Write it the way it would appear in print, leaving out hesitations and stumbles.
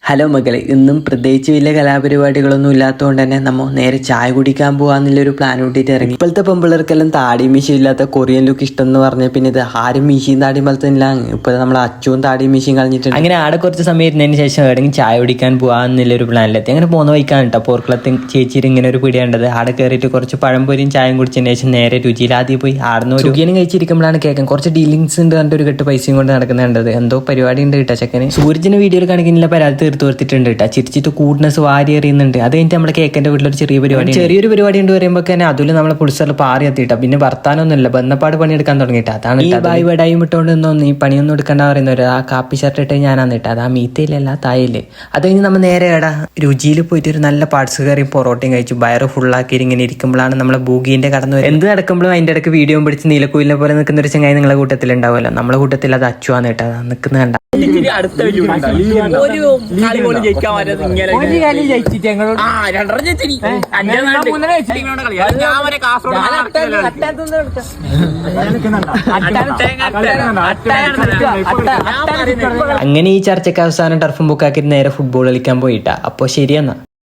Hello മക്കളെ, ഇന്നും പ്രത്യേകിച്ച് വലിയ കലാപരിപാടികളൊന്നും ഇല്ലാത്തതുകൊണ്ട് തന്നെ നമ്മൾ നേരെ ചായ കുടിക്കാൻ പോകാന്നുള്ളൊരു പ്ലാൻ കൂട്ടിയിട്ട് ഇറങ്ങി. ഇപ്പോഴത്തെ പെമ്പിള്ളേർക്കെല്ലാം താടിയും മീശയും ഇല്ലാത്ത കൊറിയൻ ലുക്ക് ഇഷ്ടം എന്ന് പറഞ്ഞാൽ പിന്നെ ഇത് ആരും മീശയും താടിയും പോലത്തെ ഇല്ല. ഇപ്പോൾ നമ്മളെ അച്ചുവും താടിയും മീശയും കളഞ്ഞിട്ടുണ്ട്. അങ്ങനെ ആടെ കുറച്ച് സമയം ഇരുന്നതിന് ശേഷം എവിടെയെങ്കിലും ചായ കുടിക്കാൻ പോകാമെന്നുള്ളൊരു പ്ലാനിലെത്തി. അങ്ങനെ പോകുന്ന വഴിക്കാണ് കേട്ടോ പോർക്കുളത്ത് ചേച്ചിയിൽ ഇങ്ങനെ ഒരു പിടിയേണ്ടത്. ആടെ കയറിയിട്ട് കുറച്ച് പഴംപൊരിയും ചായയും കുടിച്ചതിന് ശേഷം നേരെ രുചിയിലാദ്യം പോയി ആടുന്ന ഒരു സുഖിയനും കഴിച്ചിരിക്കുമ്പോഴാണ് കേൾക്കാൻ കുറച്ച് ഡീലിങ്സ് ഉണ്ട് കണ്ട് ഒരു കെട്ട് പൈസയും കൊണ്ട് നടക്കുന്നുണ്ടത്. എന്തോ പരിപാടി ഉണ്ട് കേട്ടോ ചെക്കന്. സൂരജിന് വീഡിയോയിൽ കാണിക്കുന്നില്ല പരാതി തീർത്തിട്ടുണ്ട് കേട്ടോ. ചിരിച്ചിട്ട് കൂട്ട്നെസ് വാരി എറിയുന്നുണ്ട്. അത് കഴിഞ്ഞിട്ട് നമ്മുടെ കേക്കൻ്റെ വീട്ടിലൊരു ചെറിയൊരു പരിപാടി ഉണ്ട് പറയുമ്പോൾ തന്നെ അതിൽ നമ്മളെ പുളിസറിൽ പാറി എത്തിയിട്ടാ. പിന്നെ വർത്താനൊന്നുമില്ല, ബന്ധപ്പാട് പണിയെടുക്കാൻ തുടങ്ങിയിട്ട് അതാണ് ഈ ബായ് വടായും വിട്ടുകൊണ്ട് നിന്നൊന്നും ഈ പണിയൊന്നും എടുക്കണ്ട പറയുന്നവർ. ആ കാപ്പി ഷർട്ട് ഇട്ട് ഞാനാണ് ഇട്ടത്, അത് ആ മീത്തയിലല്ല തായില്. അത് കഴിഞ്ഞ് നമ്മൾ നേരെ എടാ രുചിയിൽ പോയിട്ട് ഒരു നല്ല പാർട്സ് കയറി പൊറോട്ടയും കഴിച്ചു വയറ് ഫുള്ളാക്കി ഇങ്ങനെ ഇരിക്കുമ്പോഴാണ് നമ്മളെ ബൂഗീൻ്റെ കടന്നു വരുന്നത്. എന്ത് നടക്കുമ്പോഴും അതിൻ്റെ ഇടയ്ക്ക് വീഡിയോ പിടിച്ച് നീലക്കുയിലിനെ പോലെ നിൽക്കുന്ന ഒരു ചങ്ങായി നിങ്ങളെ കൂട്ടത്തിൽ ഉണ്ടാവുമല്ലോ. നമ്മളെ കൂട്ടത്തിൽ അത് അച്ചുവാന്ന് കേട്ടോ, നിൽക്കുന്ന കണ്ട. അടുത്ത ഒരു കളി പോലും ജയിക്കാൻ പറ്റാത്ത ഇങ്ങനെ ഒരു കളി ജയിച്ചിട്ട് ഞങ്ങളോട് അങ്ങനെ ഈ ചർച്ചയ്ക്ക് അവസാനം ടർഫും ബുക്കാക്കി നേരെ ഫുട്ബോൾ കളിക്കാൻ പോയിട്ടാ. അപ്പോൾ ശരിയെന്നാ.